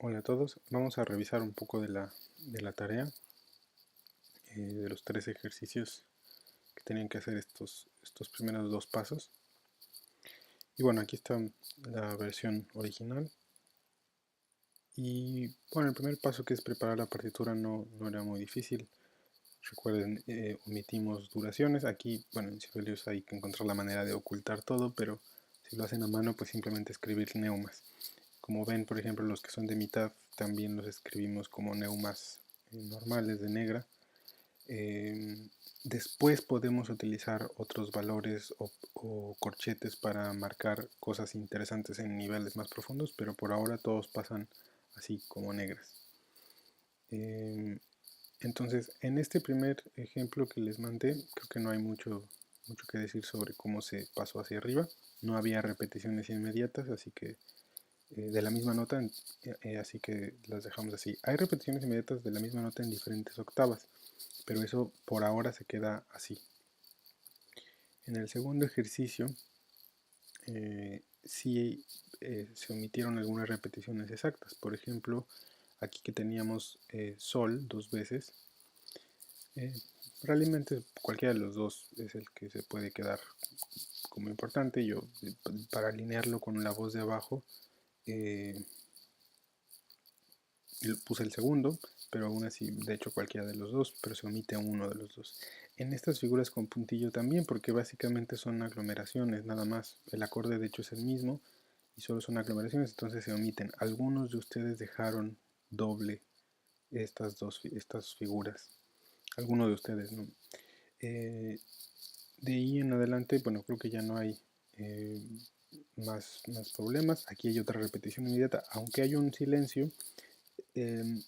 Hola a todos, vamos a revisar un poco de la tarea, de los 3 ejercicios que tenían que hacer estos primeros 2 pasos. Y bueno, aquí está la versión original. Y bueno, el primer paso, que es preparar la partitura, no era muy difícil. Recuerden, omitimos duraciones. Aquí, bueno, en Sibelius hay que encontrar la manera de ocultar todo, pero si lo hacen a mano, pues simplemente escribir neumas. Como ven, por ejemplo, los que son de mitad también los escribimos como neumas normales de negra. Después podemos utilizar otros valores o corchetes para marcar cosas interesantes en niveles más profundos, pero por ahora todos pasan así como negras. Entonces, en este primer ejemplo que les mandé, creo que no hay mucho que decir sobre cómo se pasó hacia arriba. No había repeticiones inmediatas, así que de la misma nota, así que las dejamos así. Hay repeticiones inmediatas de la misma nota en diferentes octavas, pero eso por ahora se queda así. En el segundo ejercicio sí se omitieron algunas repeticiones exactas. Por ejemplo, aquí que teníamos sol 2 veces, eh, realmente cualquiera de los dos es el que se puede quedar como importante. Yo, para alinearlo con la voz de abajo, puse el segundo, pero aún así, de hecho, cualquiera de los dos, pero se omite uno de los dos. En estas figuras con puntillo también, porque básicamente son aglomeraciones, nada más. El acorde de hecho es el mismo y solo son aglomeraciones, entonces se omiten. Algunos de ustedes dejaron doble estas figuras. Algunos de ustedes, ¿no? De ahí en adelante, bueno, creo que ya no hay eh, más problemas. Aquí hay otra repetición inmediata, aunque hay un silencio. eh,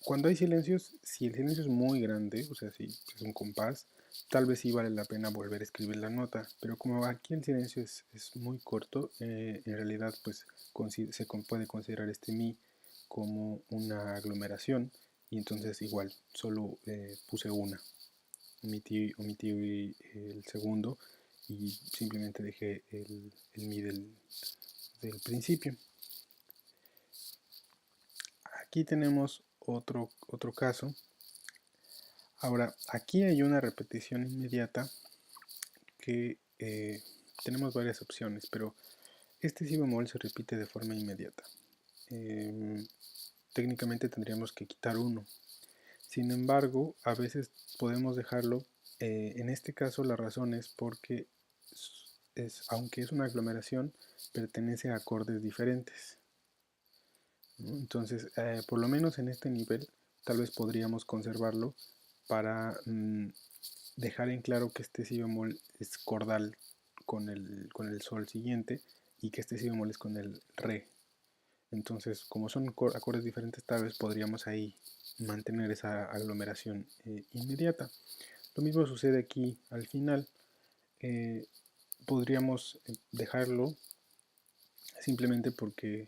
Cuando hay silencios, si el silencio es muy grande, o sea, si es un compás, tal vez sí vale la pena volver a escribir la nota, pero como aquí el silencio es muy corto, en realidad pues se puede considerar este mi como una aglomeración, y entonces igual, solo puse una, omití el segundo y simplemente dejé el mi del principio. Aquí tenemos otro caso. Ahora, aquí hay una repetición inmediata que tenemos varias opciones, pero este si bemol se repite de forma inmediata. Técnicamente tendríamos que quitar uno. Sin embargo, a veces podemos dejarlo. En este caso la razón es porque, aunque es una aglomeración, pertenece a acordes diferentes, ¿no? Entonces, por lo menos en este nivel, tal vez podríamos conservarlo para dejar en claro que este si bemol es cordal con el sol siguiente y que este si bemol es con el re. Entonces, como son acordes diferentes, tal vez podríamos ahí mantener esa aglomeración inmediata. Lo mismo sucede aquí al final. Eh, Podríamos dejarlo simplemente porque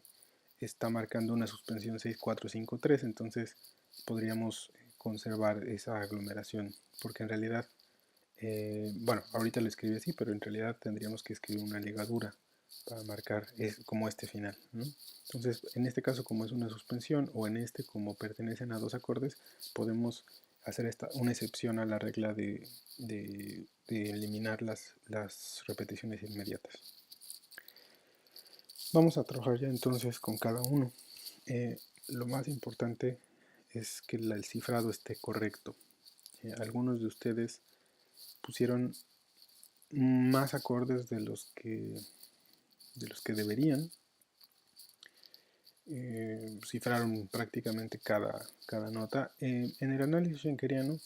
está marcando una suspensión 6-4-5-3, entonces podríamos conservar esa aglomeración, porque en realidad, bueno, ahorita lo escribí así, pero en realidad tendríamos que escribir una ligadura para marcar como este final, ¿no? Entonces, en este caso, como es una suspensión, o en este, como pertenecen a dos acordes, podemos hacer una excepción a la regla de eliminar las repeticiones inmediatas. Vamos a trabajar ya entonces con cada uno. Lo más importante es que el cifrado esté correcto. Algunos de ustedes pusieron más acordes de los que deberían. Cifraron prácticamente cada nota. En el análisis schenkeriano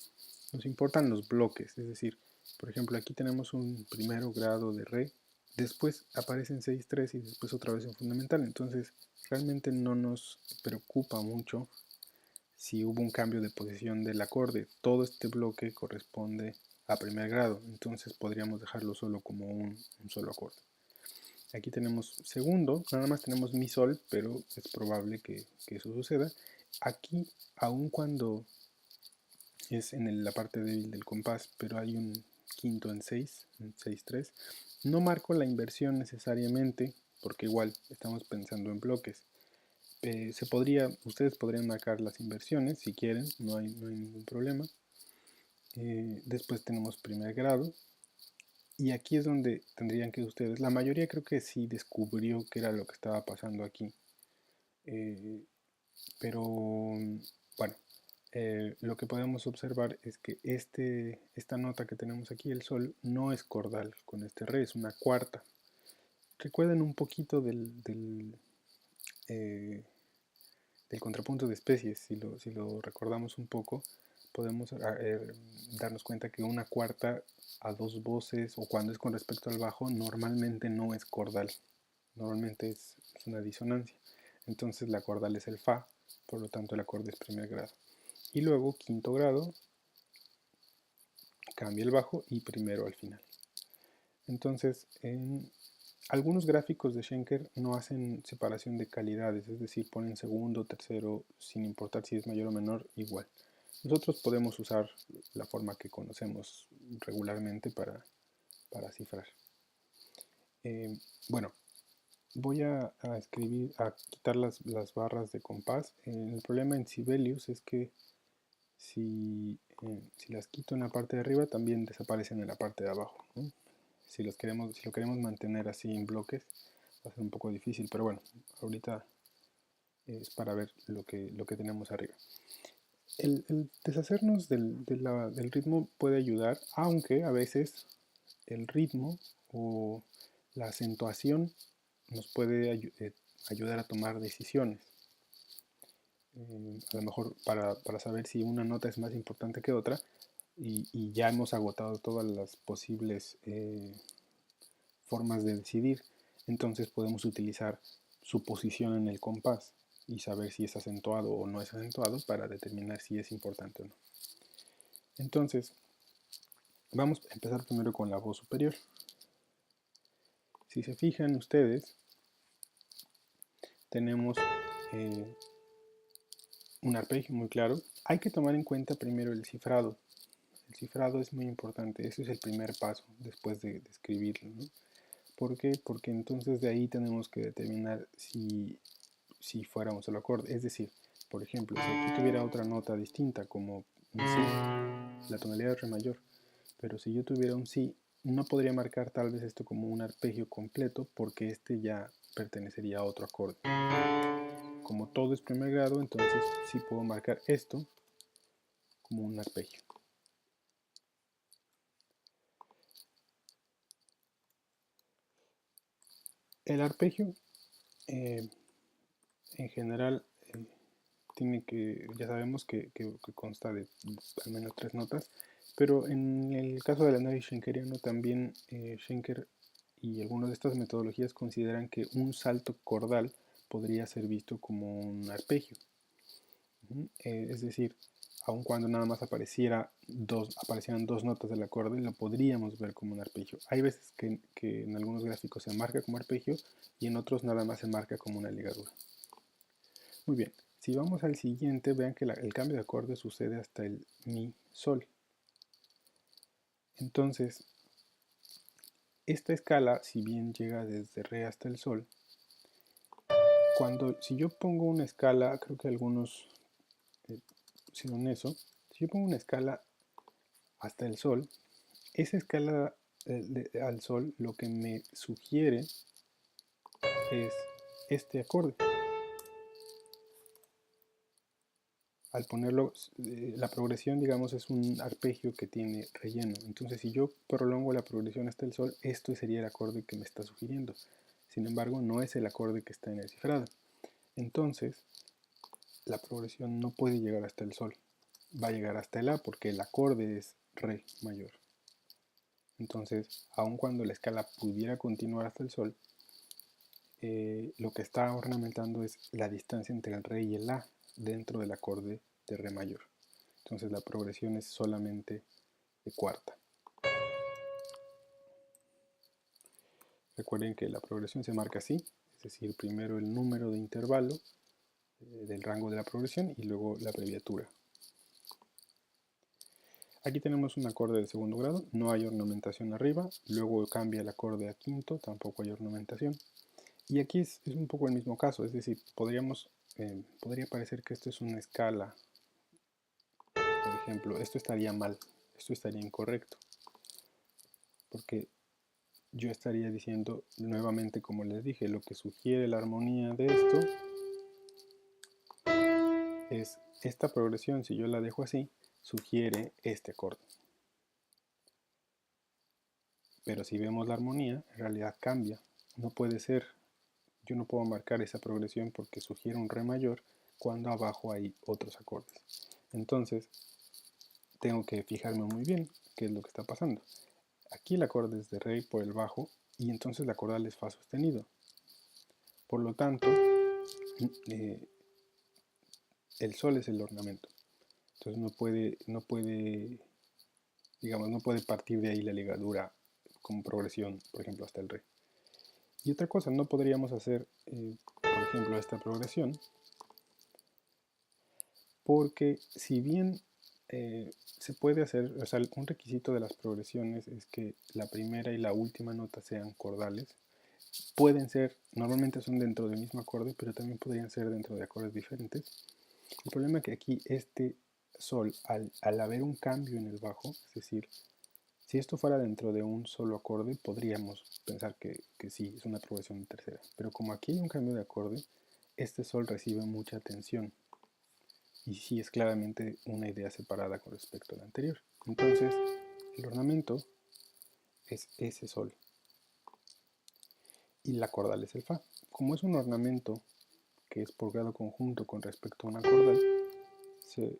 nos importan los bloques, es decir, por ejemplo, aquí tenemos un primero grado de re, después aparecen 6-3 y después otra vez en fundamental, entonces realmente no nos preocupa mucho si hubo un cambio de posición del acorde. Todo este bloque corresponde a primer grado, entonces podríamos dejarlo solo como un solo acorde. Aquí tenemos segundo, nada más tenemos mi sol, pero es probable que eso suceda. Aquí, aun cuando es en la parte débil del compás, pero hay un quinto en 6, en 6-3, no marco la inversión necesariamente, porque igual estamos pensando en bloques, ustedes podrían marcar las inversiones si quieren, no hay ningún problema. Después tenemos primer grado. Y aquí es donde tendrían que ustedes, la mayoría creo que sí descubrió qué era lo que estaba pasando aquí. Pero bueno, lo que podemos observar es que esta nota que tenemos aquí, el sol, no es cordal con este re, es una cuarta. Recuerden un poquito del contrapunto de especies, si lo recordamos un poco, podemos darnos cuenta que una cuarta a dos voces o cuando es con respecto al bajo normalmente no es cordal, normalmente es una disonancia. Entonces la cordal es el fa, por lo tanto el acorde es primer grado. Y luego quinto grado cambia el bajo y primero al final. Entonces algunos gráficos de Schenker no hacen separación de calidades, es decir, ponen segundo, tercero, sin importar si es mayor o menor, igual. Nosotros podemos usar la forma que conocemos regularmente para cifrar. Bueno, voy a quitar las barras de compás. El problema en Sibelius es que si las quito en la parte de arriba, también desaparecen en la parte de abajo, ¿no? Si lo queremos mantener así en bloques, va a ser un poco difícil, pero bueno, ahorita es para ver lo que tenemos arriba. El deshacernos del ritmo puede ayudar, aunque a veces el ritmo o la acentuación nos puede ayudar a tomar decisiones. A lo mejor para saber si una nota es más importante que otra y ya hemos agotado todas las posibles formas de decidir, entonces podemos utilizar su posición en el compás y saber si es acentuado o no es acentuado para determinar si es importante o no. Entonces, vamos a empezar primero con la voz superior. Si se fijan ustedes, tenemos un arpegio muy claro. Hay que tomar en cuenta primero el cifrado. El cifrado es muy importante, ese es el primer paso después de escribirlo, ¿no? ¿Por qué? Porque entonces de ahí tenemos que determinar si fuera un solo acorde. Es decir, por ejemplo, si aquí tuviera otra nota distinta como un si, la tonalidad es re mayor, pero si yo tuviera un si, no podría marcar tal vez esto como un arpegio completo porque este ya pertenecería a otro acorde. Como todo es primer grado, entonces sí puedo marcar esto como un arpegio. El arpegio en general ya sabemos que consta de al menos 3 notas, pero en el caso del análisis schenkeriano también Schenker y algunas de estas metodologías consideran que un salto cordal podría ser visto como un arpegio. Es decir, aun cuando nada más aparecieran dos notas del acorde, lo podríamos ver como un arpegio. Hay veces que en algunos gráficos se marca como arpegio y en otros nada más se marca como una ligadura. Muy bien, si vamos al siguiente, vean que el cambio de acorde sucede hasta el mi sol. Entonces, esta escala, si bien llega desde re hasta el sol, si yo pongo una escala, creo que algunos hicieron eso, si yo pongo una escala hasta el sol, esa escala al sol lo que me sugiere es este acorde. Al ponerlo, la progresión, digamos, es un arpegio que tiene relleno. Entonces, si yo prolongo la progresión hasta el sol, esto sería el acorde que me está sugiriendo. Sin embargo, no es el acorde que está en el cifrado. Entonces, la progresión no puede llegar hasta el sol. Va a llegar hasta el A porque el acorde es re mayor. Entonces, aun cuando la escala pudiera continuar hasta el sol, lo que está ornamentando es la distancia entre el re y el la dentro del acorde de re mayor. Entonces la progresión es solamente de cuarta. Recuerden que la progresión se marca así, es decir, primero el número de intervalo del rango de la progresión y luego la abreviatura. Aquí tenemos un acorde de segundo grado, no hay ornamentación arriba, luego cambia el acorde a quinto, tampoco hay ornamentación. Y aquí es un poco el mismo caso, es decir, podría parecer que esto es una escala. Por ejemplo, esto estaría mal, esto estaría incorrecto, porque yo estaría diciendo nuevamente, como les dije, lo que sugiere la armonía de esto es esta progresión. Si yo la dejo así, sugiere este acorde. Pero si vemos la armonía, en realidad cambia. No puede ser, yo no puedo marcar esa progresión porque sugiere un re mayor cuando abajo hay otros acordes. Entonces, tengo que fijarme muy bien qué es lo que está pasando. Aquí el acorde es de re por el bajo y entonces la cordal es fa sostenido. Por lo tanto, el sol es el ornamento. Entonces no puede partir de ahí la ligadura como progresión, por ejemplo, hasta el re. Y otra cosa, no podríamos hacer, por ejemplo, esta progresión, porque si bien se puede hacer, o sea, un requisito de las progresiones es que la primera y la última nota sean cordales. Pueden ser, normalmente son dentro del mismo acorde, pero también podrían ser dentro de acordes diferentes. El problema es que aquí este sol, al haber un cambio en el bajo, es decir, si esto fuera dentro de un solo acorde, podríamos pensar que sí, es una progresión de tercera. Pero como aquí hay un cambio de acorde, este sol recibe mucha atención. Y sí es claramente una idea separada con respecto a la anterior. Entonces, el ornamento es ese sol. Y la cordal es el fa. Como es un ornamento que es por grado conjunto con respecto a una cordal, se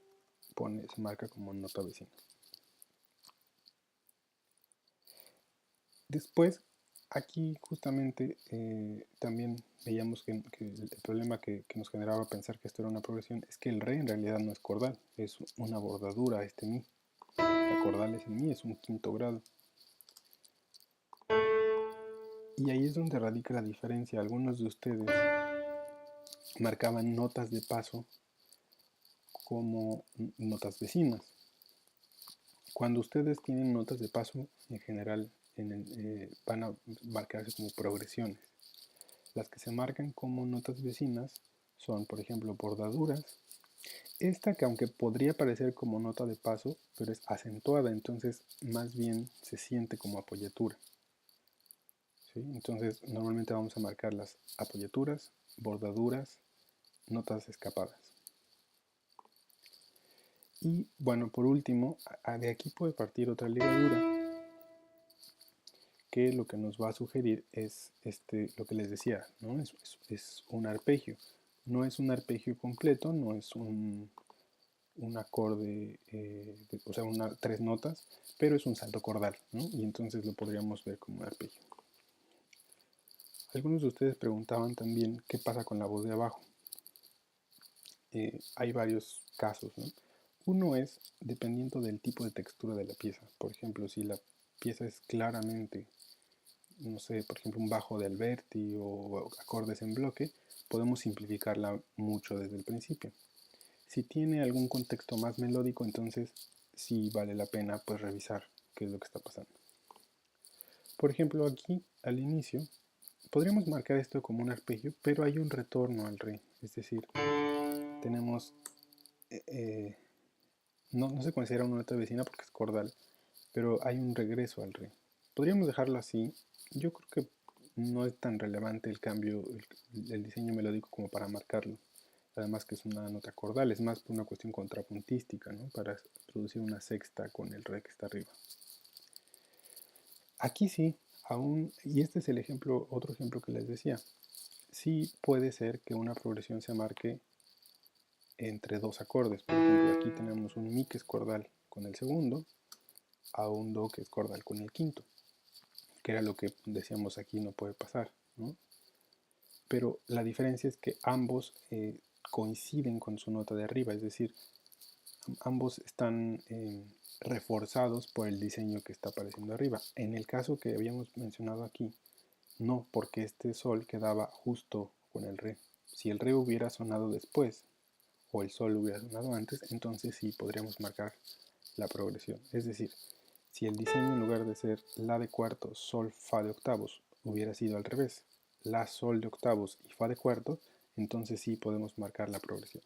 marca como nota vecina. Después, aquí justamente también veíamos que el problema que nos generaba pensar que esto era una progresión es que el re en realidad no es cordal, es una bordadura este mi. La cordal es el mi, es un quinto grado. Y ahí es donde radica la diferencia. Algunos de ustedes marcaban notas de paso como notas vecinas. Cuando ustedes tienen notas de paso, en general van a marcarse como progresiones. Las que se marcan como notas vecinas son, por ejemplo, bordaduras. Esta que aunque podría parecer como nota de paso, pero es acentuada, entonces más bien se siente como apoyatura. ¿Sí? Entonces normalmente vamos a marcar las apoyaturas, bordaduras, notas escapadas. Y bueno, por último, de aquí puede partir otra ligadura que lo que nos va a sugerir es lo que les decía, ¿no? Es un arpegio. No es un arpegio completo, no es un acorde, o sea, tres notas, pero es un salto cordal, ¿no? Y entonces lo podríamos ver como un arpegio. Algunos de ustedes preguntaban también qué pasa con la voz de abajo. Hay varios casos, ¿no? Uno es dependiendo del tipo de textura de la pieza. Por ejemplo, si la pieza es claramente, no sé, por ejemplo, un bajo de Alberti o acordes en bloque, podemos simplificarla mucho desde el principio. Si tiene algún contexto más melódico, entonces sí vale la pena pues revisar qué es lo que está pasando. Por ejemplo, aquí al inicio podríamos marcar esto como un arpegio, pero hay un retorno al re, es decir, tenemos no se considera una nota vecina porque es cordal, pero hay un regreso al re. Podríamos dejarlo así. Yo creo que no es tan relevante el cambio, el diseño melódico como para marcarlo. Además que es una nota cordal, es más por una cuestión contrapuntística, ¿no? Para producir una sexta con el re que está arriba. Aquí sí, aún, y este es el ejemplo, otro ejemplo que les decía, sí puede ser que una progresión se marque entre dos acordes. Por ejemplo, aquí tenemos un mi que es cordal con el segundo, a un do que es cordal con el quinto, que era lo que decíamos aquí no puede pasar, ¿no? Pero la diferencia es que ambos coinciden con su nota de arriba, es decir, ambos están reforzados por el diseño que está apareciendo arriba. En el caso que habíamos mencionado aquí, no, porque este sol quedaba justo con el re. Si el re hubiera sonado después o el sol hubiera sonado antes, entonces sí podríamos marcar la progresión. Es decir, si el diseño en lugar de ser la de cuartos, sol, fa de octavos, hubiera sido al revés, la, sol de octavos y fa de cuartos, entonces sí podemos marcar la progresión.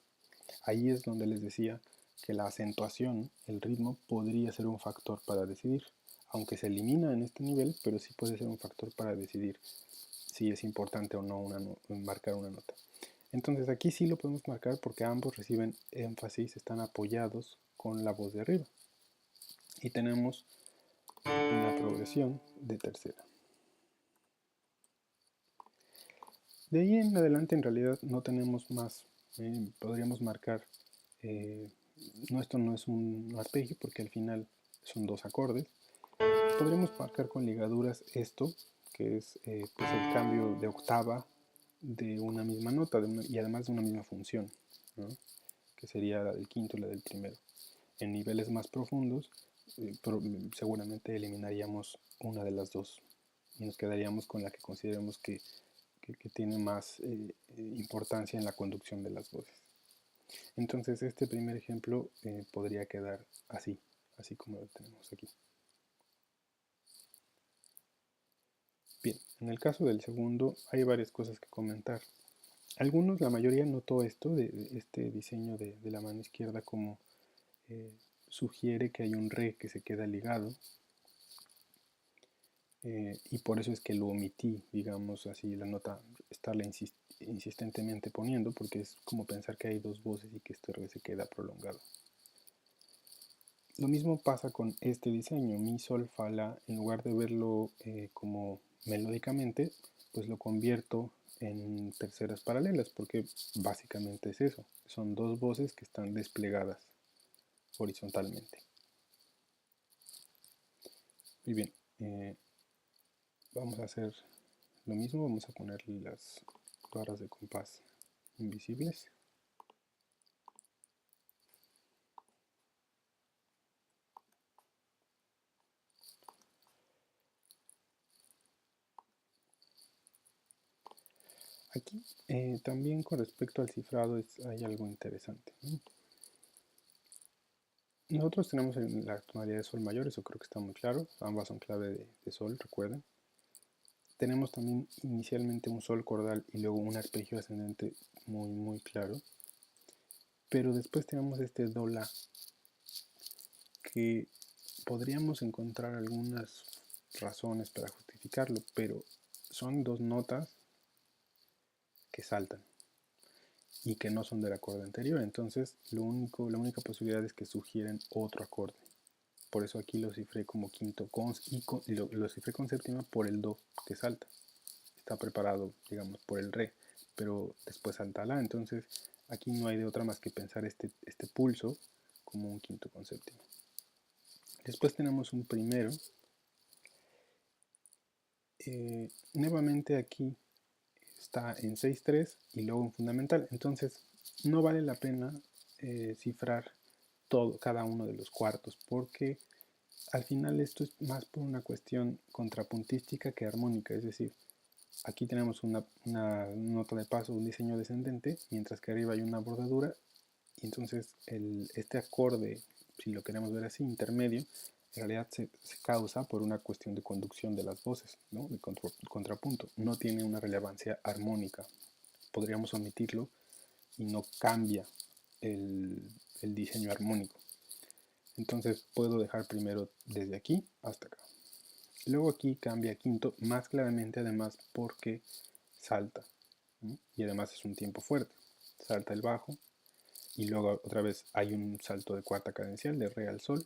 Ahí es donde les decía que la acentuación, el ritmo, podría ser un factor para decidir, aunque se elimina en este nivel, pero sí puede ser un factor para decidir si es importante o no marcar una nota. Entonces aquí sí lo podemos marcar porque ambos reciben énfasis, están apoyados con la voz de arriba. Y tenemos una progresión de tercera. De ahí en adelante en realidad no tenemos más. Podríamos marcar, no, esto no es un arpegio porque al final son dos acordes. Podríamos marcar con ligaduras esto, que es pues el cambio de octava de una misma nota y además de una misma función, ¿no? Que sería la del quinto y la del primero. En niveles más profundos, seguramente eliminaríamos una de las dos y nos quedaríamos con la que consideremos que tiene más importancia en la conducción de las voces. Entonces este primer ejemplo podría quedar así, así como lo tenemos aquí. Bien, en el caso del segundo hay varias cosas que comentar. Algunos, la mayoría notó esto, de este diseño de la mano izquierda como sugiere que hay un re que se queda ligado. Y por eso es que lo omití, digamos así, la nota, estarla insistentemente poniendo, porque es como pensar que hay dos voces y que este re se queda prolongado. Lo mismo pasa con este diseño, mi, sol, fa, la, en lugar de verlo como melódicamente, pues lo convierto en terceras paralelas, porque básicamente es eso, son dos voces que están desplegadas horizontalmente. Muy bien, vamos a hacer lo mismo, vamos a ponerle las barras de compás invisibles. Aquí también con respecto al cifrado hay algo interesante, ¿no? Nosotros tenemos en la tonalidad de sol mayor, eso creo que está muy claro, ambas son clave de sol, recuerden. Tenemos también inicialmente un sol cordal y luego un arpegio ascendente muy claro. Pero después tenemos este do la, que podríamos encontrar algunas razones para justificarlo, pero son dos notas que saltan y que no son del acorde anterior, entonces la única posibilidad es que sugieren otro acorde. Por eso aquí lo cifré como quinto y lo cifré con séptima por el do que salta. Está preparado, digamos, por el re, pero después salta la, entonces aquí no hay de otra más que pensar este pulso como un quinto con séptima. Después tenemos un primero. Nuevamente aquí está en 6-3 y luego en fundamental, entonces no vale la pena cifrar cada uno de los cuartos, porque al final esto es más por una cuestión contrapuntística que armónica, es decir, aquí tenemos una nota de paso, un diseño descendente, mientras que arriba hay una bordadura, y entonces este acorde, si lo queremos ver así, intermedio, en realidad se causa por una cuestión de conducción de las voces, ¿no? De contrapunto. No tiene una relevancia armónica. Podríamos omitirlo y no cambia el diseño armónico. Entonces puedo dejar primero desde aquí hasta acá. Luego aquí cambia a quinto más claramente, además porque salta, ¿no? Y además es un tiempo fuerte. Salta el bajo y luego otra vez hay un salto de cuarta cadencial de re al sol.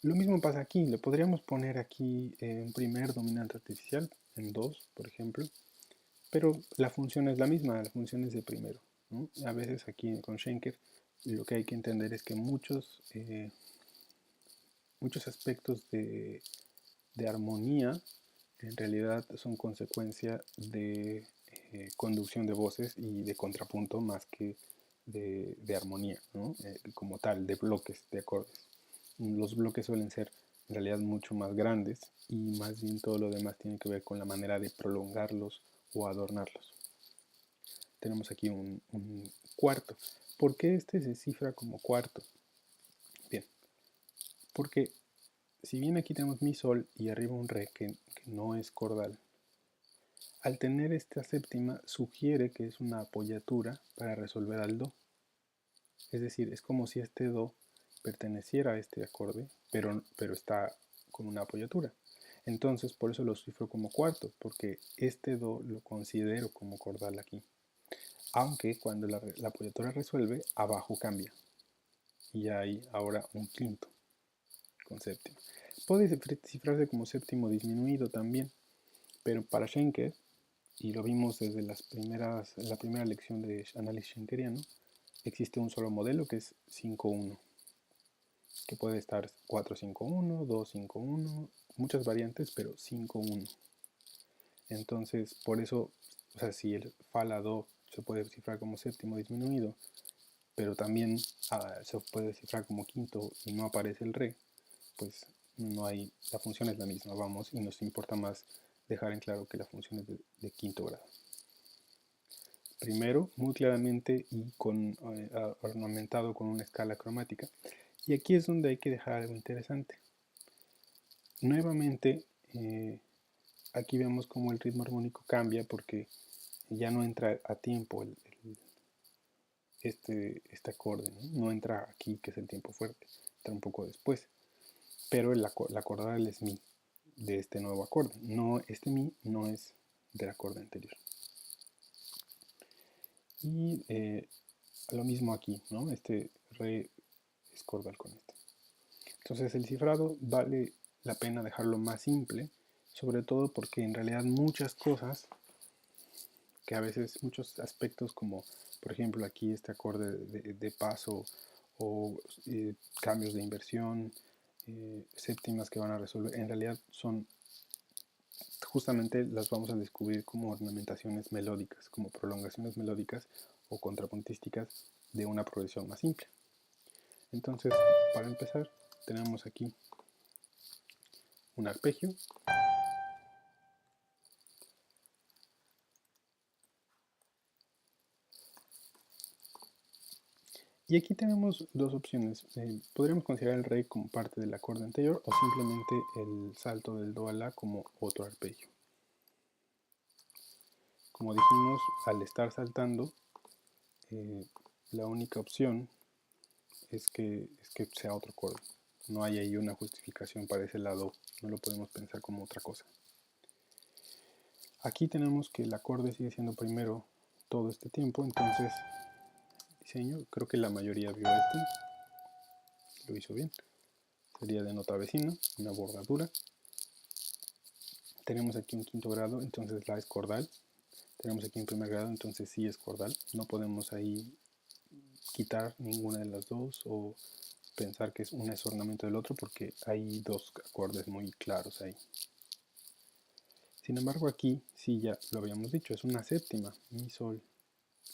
Lo mismo pasa aquí, le podríamos poner aquí un primer dominante artificial en 2, por ejemplo, pero la función es la misma, la función es de primero, ¿no? A veces aquí con Schenker lo que hay que entender es que muchos aspectos de armonía en realidad son consecuencia de conducción de voces y de contrapunto más que de armonía, ¿no? Como tal, de bloques, de acordes. Los bloques suelen ser en realidad mucho más grandes y más bien todo lo demás tiene que ver con la manera de prolongarlos o adornarlos. Tenemos aquí un cuarto. ¿Por qué este se cifra como cuarto? Bien, porque si bien aquí tenemos mi sol y arriba un re que no es cordal, al tener esta séptima sugiere que es una apoyatura para resolver al do. Es decir, es como si este do perteneciera a este acorde, pero está con una apoyatura. Entonces, por eso lo cifro como cuarto, porque este do lo considero como cordal aquí. Aunque cuando la apoyatura resuelve, abajo cambia. Y hay ahora un quinto con séptima. Puede cifrarse como séptimo disminuido también, pero para Schenker, y lo vimos desde la primera lección de análisis schenkeriano, existe un solo modelo que es 5-1, que puede estar 4-5-1, 2-5-1, muchas variantes, pero 5-1. Entonces, por eso, o sea, si el fa la do se puede cifrar como séptimo disminuido, pero también se puede cifrar como quinto y no aparece el re, pues no hay, la función es la misma, vamos, y nos importa más dejar en claro que la función es de quinto grado. Primero, muy claramente y ornamentado con una escala cromática. Y aquí es donde hay que dejar algo interesante. Nuevamente, aquí vemos cómo el ritmo armónico cambia porque ya no entra a tiempo este acorde, ¿no? Entra aquí, que es el tiempo fuerte, entra un poco después. Pero la cordal es mi de este nuevo acorde. No, este mi no es del acorde anterior. Y lo mismo aquí, ¿no? Este re es cordal con este. Entonces el cifrado vale la pena dejarlo más simple, sobre todo porque en realidad muchas cosas, que a veces muchos aspectos como por ejemplo aquí este acorde de paso o cambios de inversión, séptimas que van a resolver, en realidad son justamente las vamos a descubrir como ornamentaciones melódicas, como prolongaciones melódicas o contrapuntísticas de una progresión más simple. Entonces, para empezar, tenemos aquí un arpegio. Y aquí tenemos dos opciones. Podríamos considerar el re como parte del acorde anterior o simplemente el salto del do a la como otro arpegio. Como dijimos, al estar saltando, la única opción es que sea otro acorde. No hay ahí una justificación para ese lado, no lo podemos pensar como otra cosa. Aquí tenemos que el acorde sigue siendo primero todo este tiempo, entonces diseño, creo que la mayoría vio este, lo hizo bien. Sería de nota vecina, una bordadura. Tenemos aquí un quinto grado, entonces la es cordal. Tenemos aquí un primer grado, entonces sí es cordal. No podemos ahí quitar ninguna de las dos o pensar que una es ornamento del otro porque hay dos acordes muy claros ahí. Sin embargo aquí sí ya lo habíamos dicho, es una séptima, mi sol,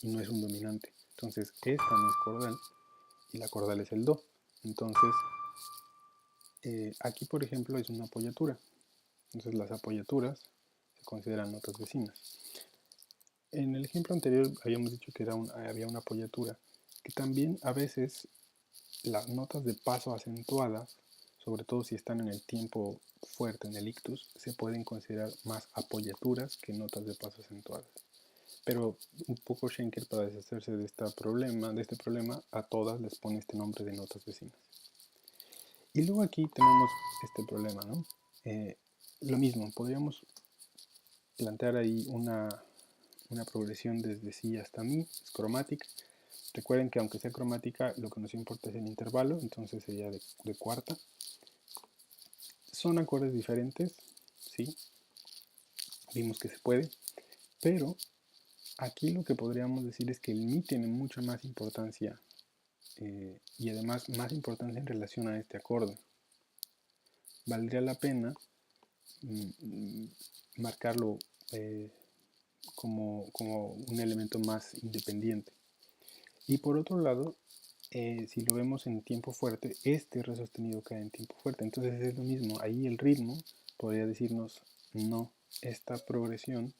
y no es un dominante. Entonces esta no es cordal y la cordal es el do. Entonces aquí por ejemplo es una apoyatura. Entonces las apoyaturas se consideran notas vecinas. En el ejemplo anterior habíamos dicho que había una apoyatura, que también a veces las notas de paso acentuadas, sobre todo si están en el tiempo fuerte, en el ictus, se pueden considerar más apoyaturas que notas de paso acentuadas. Pero un poco Schenker, para deshacerse de este problema, a todas les pone este nombre de notas vecinas. Y luego aquí tenemos este problema, ¿no? Lo mismo, podríamos plantear ahí una progresión desde si hasta mi, es cromática. Recuerden que aunque sea cromática, lo que nos importa es el intervalo, entonces sería de cuarta. Son acordes diferentes, sí, vimos que se puede, pero aquí lo que podríamos decir es que el mi tiene mucha más importancia y además más importancia en relación a este acorde. Valdría la pena marcarlo como un elemento más independiente. Y por otro lado, si lo vemos en tiempo fuerte, este re sostenido cae en tiempo fuerte. Entonces es lo mismo, ahí el ritmo podría decirnos, no, esta progresión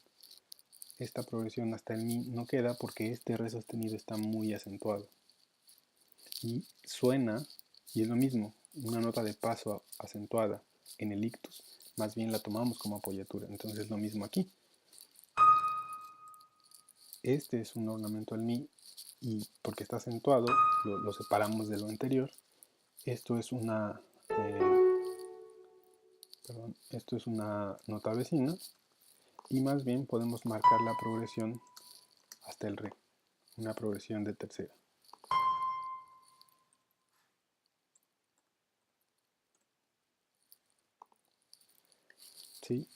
hasta el mi no queda porque este re sostenido está muy acentuado. Y suena, y es lo mismo, una nota de paso acentuada en el ictus, más bien la tomamos como apoyatura. Entonces lo mismo aquí. Este es un ornamento al mi y porque está acentuado lo separamos de lo anterior. Esto es una esto es una nota vecina y más bien podemos marcar la progresión hasta el re, una progresión de tercera. ¿Sí?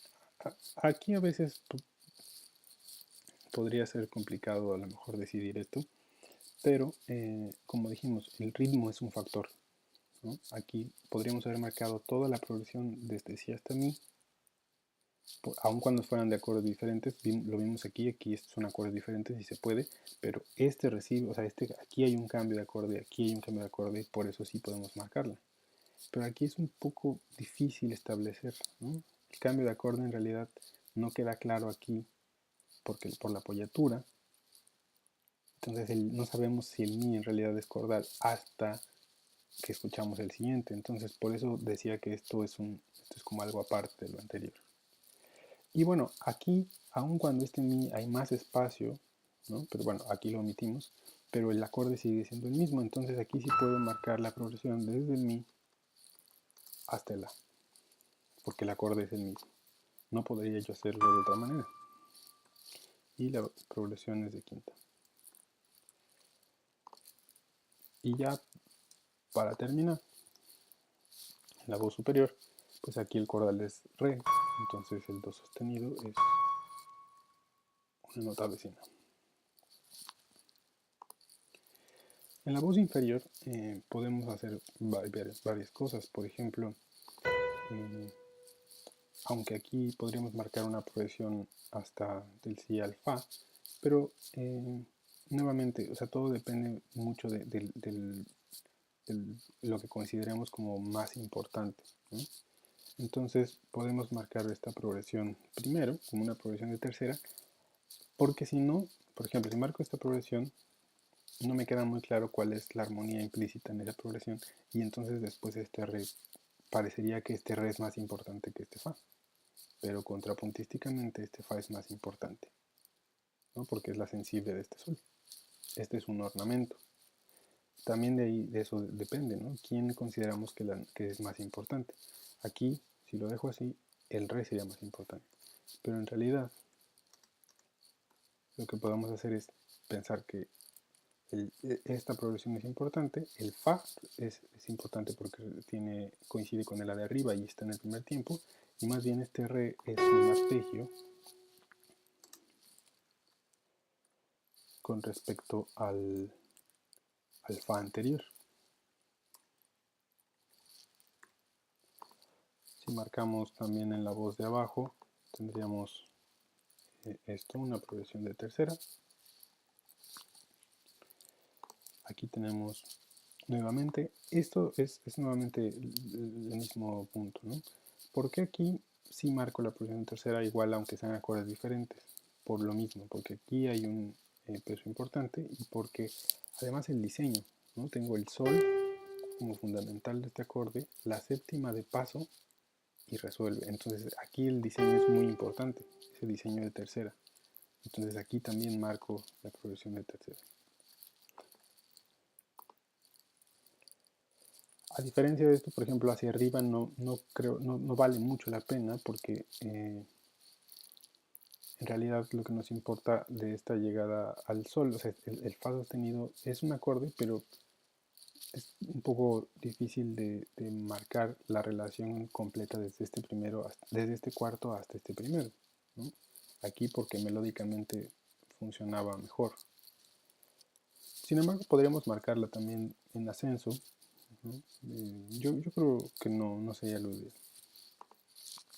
Aquí a veces podría ser complicado a lo mejor decidir esto, pero como dijimos, el ritmo es un factor, ¿no? Aquí podríamos haber marcado toda la progresión desde si hasta mi, aun cuando fueran de acordes diferentes, lo vimos aquí son acordes diferentes y se puede, pero este recibe, o sea, aquí hay un cambio de acorde, aquí hay un cambio de acorde, por eso sí podemos marcarla. Pero aquí es un poco difícil establecer, ¿no? El cambio de acorde en realidad no queda claro aquí porque por la apoyatura. Entonces no sabemos si el mi en realidad es cordal hasta que escuchamos el siguiente. Entonces por eso decía que esto es como algo aparte de lo anterior. Y bueno, aquí, aun cuando este mi hay más espacio, ¿no? Pero bueno, aquí lo omitimos, pero el acorde sigue siendo el mismo. Entonces aquí sí puedo marcar la progresión desde el mi hasta el la, porque el acorde es el mismo. No podría yo hacerlo de otra manera. Y la progresión es de quinta. Y ya para terminar, en la voz superior, pues aquí el cordal es re, entonces el do sostenido es una nota vecina. En la voz inferior podemos hacer varias cosas, por ejemplo, aunque aquí podríamos marcar una progresión hasta del si al fa, pero nuevamente, o sea, todo depende mucho de lo que consideremos como más importante, ¿no? Entonces podemos marcar esta progresión primero como una progresión de tercera, porque si no, por ejemplo, si marco esta progresión, no me queda muy claro cuál es la armonía implícita en esa progresión y entonces después este re parecería que este re es más importante que este fa, pero contrapuntísticamente este fa es más importante, ¿no? Porque es la sensible de este sol. Este es un ornamento. También de eso depende, ¿no? ¿Quién consideramos que es más importante? Aquí, si lo dejo así, el re sería más importante. Pero en realidad, lo que podemos hacer es pensar que esta progresión es importante, el fa es importante porque coincide con el la de arriba y está en el primer tiempo, y más bien este re es un arpegio con respecto al fa anterior. Si marcamos también en la voz de abajo, tendríamos esto, una progresión de tercera. Aquí tenemos nuevamente, esto es nuevamente el mismo punto, ¿no? Porque aquí sí marco la progresión de tercera igual aunque sean acordes diferentes, por lo mismo, porque aquí hay un peso importante y porque además el diseño, ¿no? Tengo el sol como fundamental de este acorde, la séptima de paso y resuelve. Entonces aquí el diseño es muy importante, ese diseño de tercera. Entonces aquí también marco la progresión de tercera. A diferencia de esto, por ejemplo, hacia arriba no vale mucho la pena porque en realidad lo que nos importa de esta llegada al sol, o sea, el fa sostenido es un acorde, pero es un poco difícil de marcar la relación completa desde desde este cuarto hasta este primero, ¿no? Aquí porque melódicamente funcionaba mejor. Sin embargo, podríamos marcarla también en ascenso, ¿no? Yo creo que no sería lo ideal.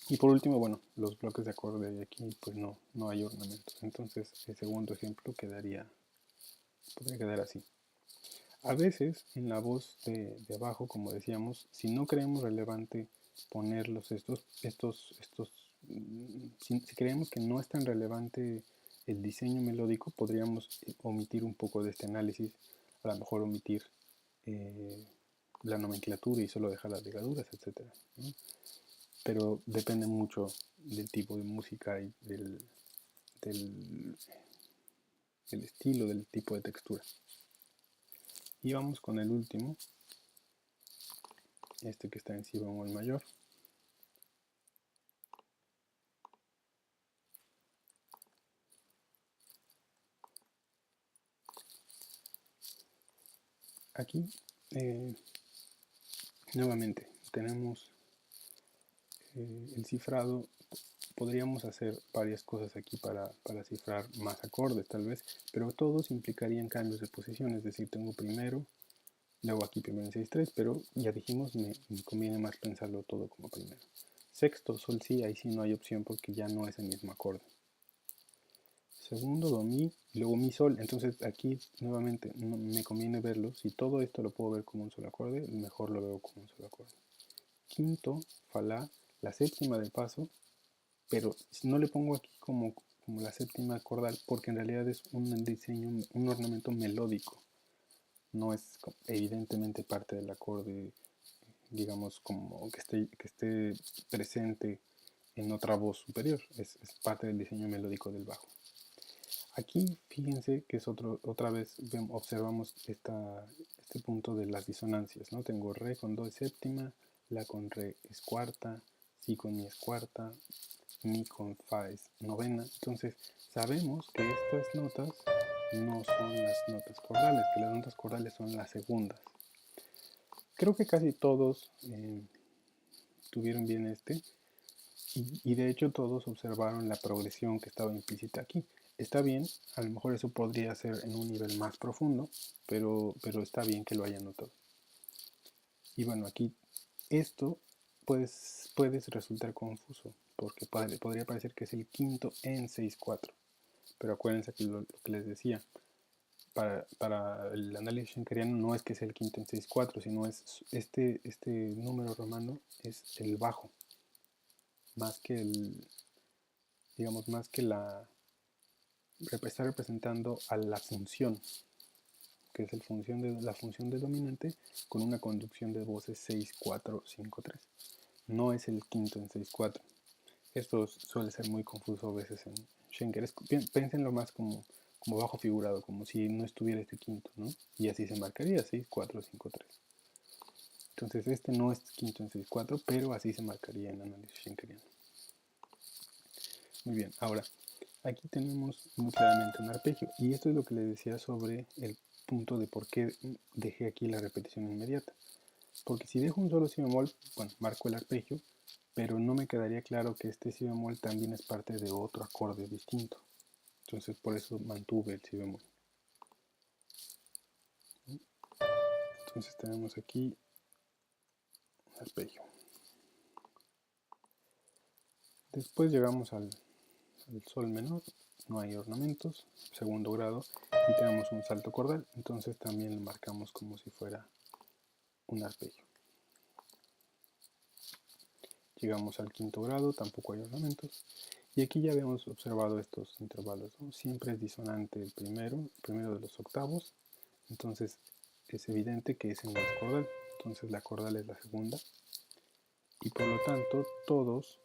Y por último, bueno, los bloques de acorde de aquí, pues no hay ornamentos. Entonces, el segundo ejemplo podría quedar así. A veces, en la voz de abajo, como decíamos, si no creemos relevante ponerlos si creemos que no es tan relevante el diseño melódico, podríamos omitir un poco de este análisis, a lo mejor omitir la nomenclatura y solo dejar las ligaduras, etc. ¿no? Pero depende mucho del tipo de música y del, del estilo, del tipo de textura. Y vamos con el último, este que está en si bemol mayor. Aquí nuevamente tenemos el cifrado. Podríamos hacer varias cosas aquí para cifrar más acordes tal vez, pero todos implicarían cambios de posición, es decir, tengo primero, luego aquí primero en 6-3, pero ya dijimos, me conviene más pensarlo todo como primero. Sexto, sol, si, ahí sí no hay opción porque ya no es el mismo acorde. Segundo, do, mi, y luego mi, sol. Entonces aquí nuevamente no, me conviene verlo. Si todo esto lo puedo ver como un solo acorde, mejor lo veo como un solo acorde. Quinto, fa, la, la séptima del paso, pero no le pongo aquí como la séptima acordal porque en realidad es un diseño, un ornamento melódico. No es evidentemente parte del acorde, digamos, como que esté presente en otra voz superior. Es parte del diseño melódico del bajo. Aquí fíjense que es otra vez observamos este punto de las disonancias, ¿no? Tengo re con do es séptima, la con re es cuarta, si con mi es cuarta, mi con fa es novena. Entonces sabemos que estas notas no son las notas cordales, que las notas cordales son las segundas. Creo que casi todos tuvieron bien y de hecho todos observaron la progresión que estaba implícita aquí. Está bien, a lo mejor eso podría ser en un nivel más profundo, pero está bien que lo hayan notado. Y bueno, aquí esto puede resultar confuso, porque podría parecer que es el quinto en 6-4. Pero acuérdense que lo que les decía, para el análisis schenkeriano no es que sea el quinto en 6-4, sino es este número romano es el bajo, más que digamos, más que está representando a la función, que es la función de dominante con una conducción de voces 6-4-5-3. No es el quinto en 6-4. Esto suele ser muy confuso a veces en Schenker. Pénsenlo más como bajo figurado, como si no estuviera este quinto, ¿no? Y así se marcaría 6-4-5-3. Entonces este no es quinto en 6-4, pero así se marcaría en análisis schenkeriano. Muy bien, ahora aquí tenemos muy claramente un arpegio y esto es lo que les decía sobre el punto de por qué dejé aquí la repetición inmediata. Porque si dejo un solo si bemol, bueno, marco el arpegio, pero no me quedaría claro que este si bemol también es parte de otro acorde distinto. Entonces por eso mantuve el si bemol. Entonces tenemos aquí un arpegio. Después llegamos al sol menor, no hay ornamentos, segundo grado, y tenemos un salto cordal, entonces también lo marcamos como si fuera un arpegio. Llegamos al quinto grado, tampoco hay ornamentos, y aquí ya habíamos observado estos intervalos, ¿no? Siempre es disonante el primero de los octavos, entonces es evidente que ese no es cordal, entonces la cordal es la segunda, y por lo tanto todos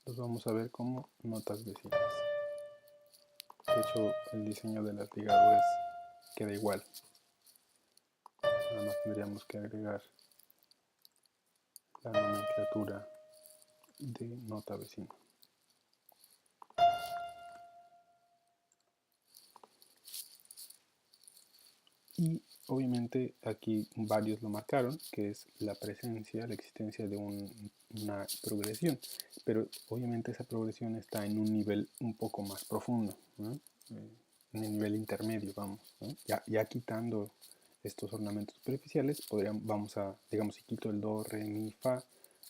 los vamos a ver como notas vecinas. De hecho, el diseño de las ligaduras queda igual. Nada más tendríamos que agregar la nomenclatura de nota vecina. Y obviamente aquí varios lo marcaron, que es la existencia de una progresión. Pero obviamente esa progresión está en un nivel un poco más profundo, ¿no? En el nivel intermedio, vamos, ¿no? Ya quitando estos ornamentos superficiales, digamos, si quito el do, re, mi, fa,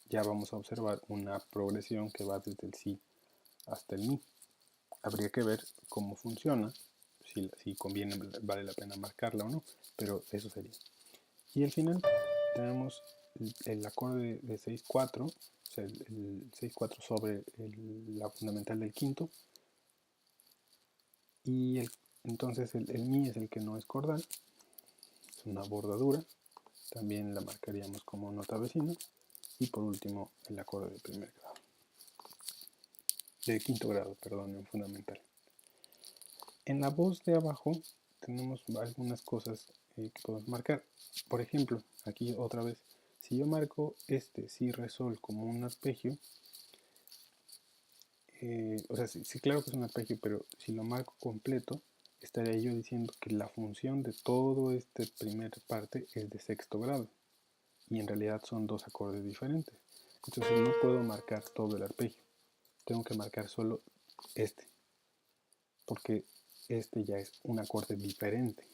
ya vamos a observar una progresión que va desde el si hasta el mi. Habría que ver cómo funciona, si conviene, vale la pena marcarla o no, pero eso sería. Y al final tenemos el acorde de 6-4, o sea, el 6-4 sobre la fundamental del quinto, y entonces el mi es el que no es cordal, es una bordadura, también la marcaríamos como nota vecina. Y por último, el acorde de primer grado. De quinto grado, perdón, en fundamental. En la voz de abajo tenemos algunas cosas que podemos marcar. Por ejemplo, aquí otra vez, si yo marco este si re sol como un arpegio, o sea, sí, claro que es un arpegio, pero si lo marco completo, estaría yo diciendo que la función de todo este primer parte es de sexto grado. Y en realidad son dos acordes diferentes. Entonces no puedo marcar todo el arpegio. Tengo que marcar solo este. Porque este ya es un acorde diferente.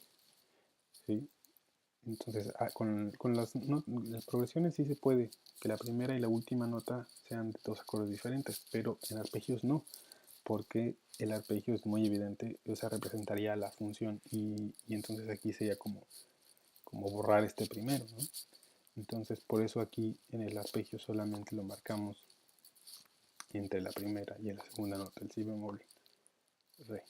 ¿Sí? Entonces con las progresiones sí se puede que la primera y la última nota sean de dos acordes diferentes, pero en arpegios no, porque el arpegio es muy evidente, o sea, representaría la función y entonces aquí sería como borrar este primero, ¿no? Entonces por eso aquí en el arpegio solamente lo marcamos entre la primera y la segunda nota, el si bemol, re.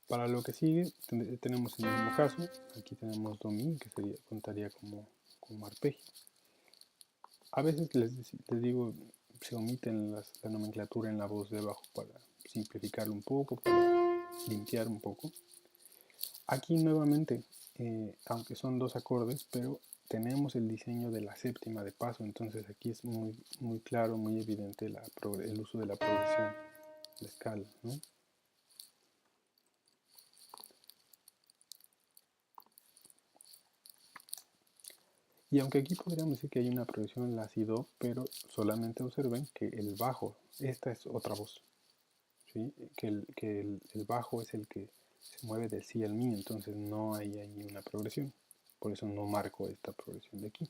Para lo que sigue tenemos el mismo caso, aquí tenemos do mi que contaría como arpegio. A veces les digo, se omiten la nomenclatura en la voz de abajo para simplificarlo un poco, para limpiar un poco. Aquí nuevamente, aunque son dos acordes, pero tenemos el diseño de la séptima de paso, entonces aquí es muy claro, muy evidente el uso de la progresión, la escala, ¿no? Y aunque aquí podríamos decir que hay una progresión en la si do, pero solamente observen que el bajo, esta es otra voz, ¿sí? que el bajo es el que se mueve del si al mi, entonces no hay ahí una progresión. Por eso no marco esta progresión de aquí.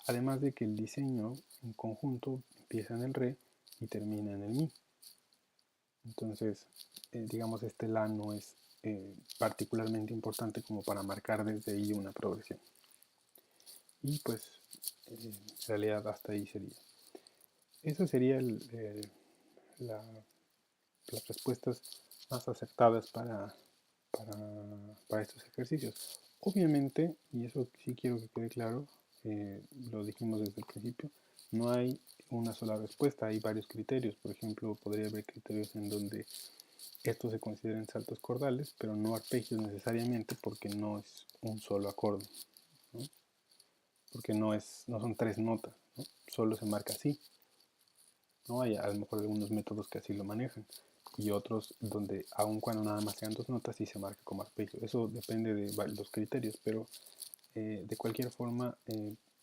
Además de que el diseño en conjunto empieza en el re y termina en el mi. Entonces, digamos, este la no es particularmente importante como para marcar desde ahí una progresión. Y pues, en realidad hasta ahí sería. Esa sería las respuestas más acertadas para estos ejercicios. Obviamente, y eso sí quiero que quede claro, lo dijimos desde el principio, no hay una sola respuesta, hay varios criterios. Por ejemplo, podría haber criterios en donde estos se consideren saltos cordales, pero no arpegios necesariamente porque no es un solo acorde, ¿no? Porque no son tres notas, ¿no? Solo se marca así. ¿No? Hay a lo mejor algunos métodos que así lo manejan y otros donde aun cuando nada más sean dos notas sí se marca como arpegio. Eso depende de los criterios, pero de cualquier forma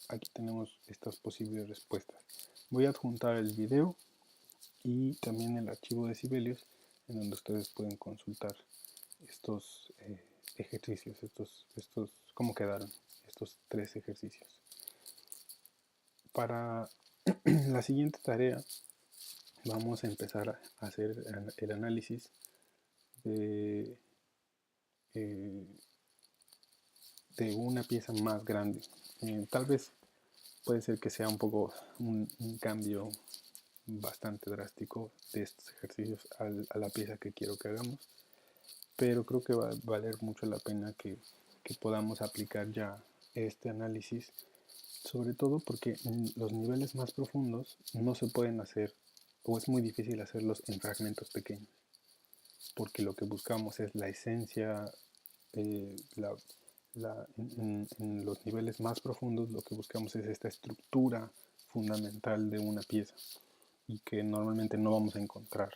aquí tenemos estas posibles respuestas. Voy a adjuntar el video y también el archivo de Sibelius en donde ustedes pueden consultar estos ejercicios, cómo quedaron estos tres ejercicios. Para la siguiente tarea vamos a empezar a hacer el análisis de una pieza más grande. Tal vez puede ser que sea un poco un cambio bastante drástico de estos ejercicios a la pieza que quiero que hagamos, pero creo que va a valer mucho la pena que podamos aplicar ya este análisis, sobre todo porque los niveles más profundos no se pueden hacer o es muy difícil hacerlos en fragmentos pequeños, porque lo que buscamos es la esencia, en los niveles más profundos lo que buscamos es esta estructura fundamental de una pieza y que normalmente no vamos a encontrar.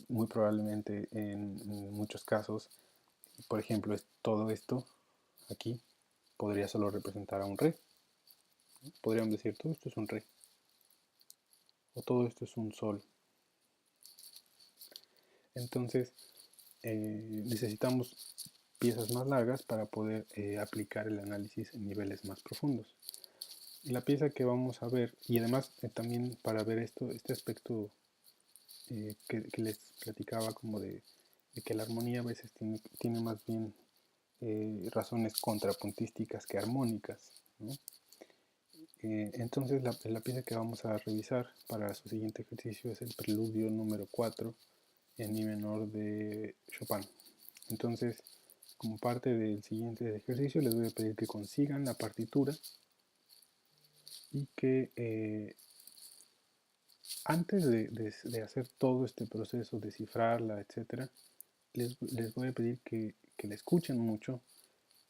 Muy probablemente en muchos casos, por ejemplo, todo esto aquí podría solo representar a un re. Podríamos decir todo esto es un re o todo esto es un sol. Entonces necesitamos piezas más largas para poder aplicar el análisis en niveles más profundos. La pieza que vamos a ver, y además también para ver este aspecto que les platicaba como de que la armonía a veces tiene más bien razones contrapuntísticas que armónicas, ¿no? Entonces la pieza que vamos a revisar para su siguiente ejercicio es el preludio número 4 en mi menor de Chopin. Entonces, como parte del siguiente ejercicio, les voy a pedir que consigan la partitura y que antes de hacer todo este proceso, descifrarla, etc., les voy a pedir que la escuchen mucho,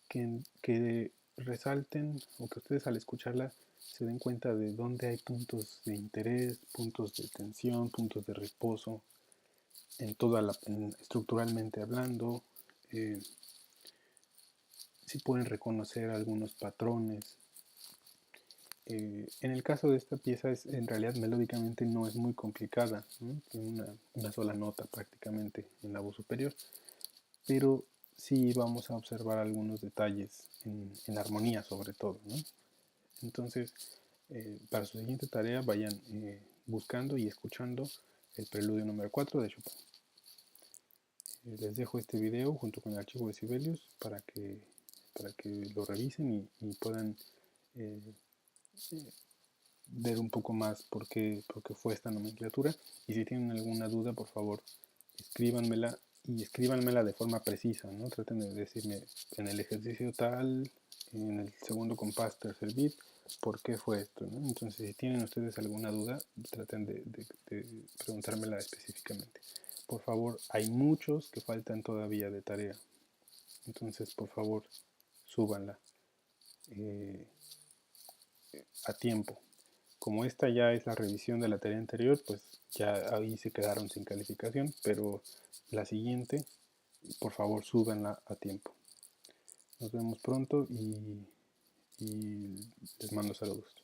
que resalten o que ustedes al escucharla se den cuenta de dónde hay puntos de interés, puntos de tensión, puntos de reposo, estructuralmente hablando, eh, si pueden reconocer algunos patrones. En el caso de esta pieza, en realidad melódicamente no es muy complicada, ¿no? Tiene una sola nota prácticamente en la voz superior, pero sí vamos a observar algunos detalles en la armonía sobre todo, ¿no? Entonces, para su siguiente tarea vayan buscando y escuchando el preludio número 4 de Chopin. Les dejo este video junto con el archivo de Sibelius para que lo revisen y puedan eh, ver un poco más por qué fue esta nomenclatura. Y si tienen alguna duda, por favor, escríbanmela y escríbanmela de forma precisa, ¿no? Traten de decirme en el ejercicio tal, en el segundo compás, tercer beat, por qué fue esto, ¿no? Entonces, si tienen ustedes alguna duda, traten de preguntármela específicamente. Por favor, hay muchos que faltan todavía de tarea. Entonces, por favor, súbanla eh, a tiempo. Como esta ya es la revisión de la tarea anterior, pues ya ahí se quedaron sin calificación, pero la siguiente, por favor, súbanla a tiempo. Nos vemos pronto y les mando saludos.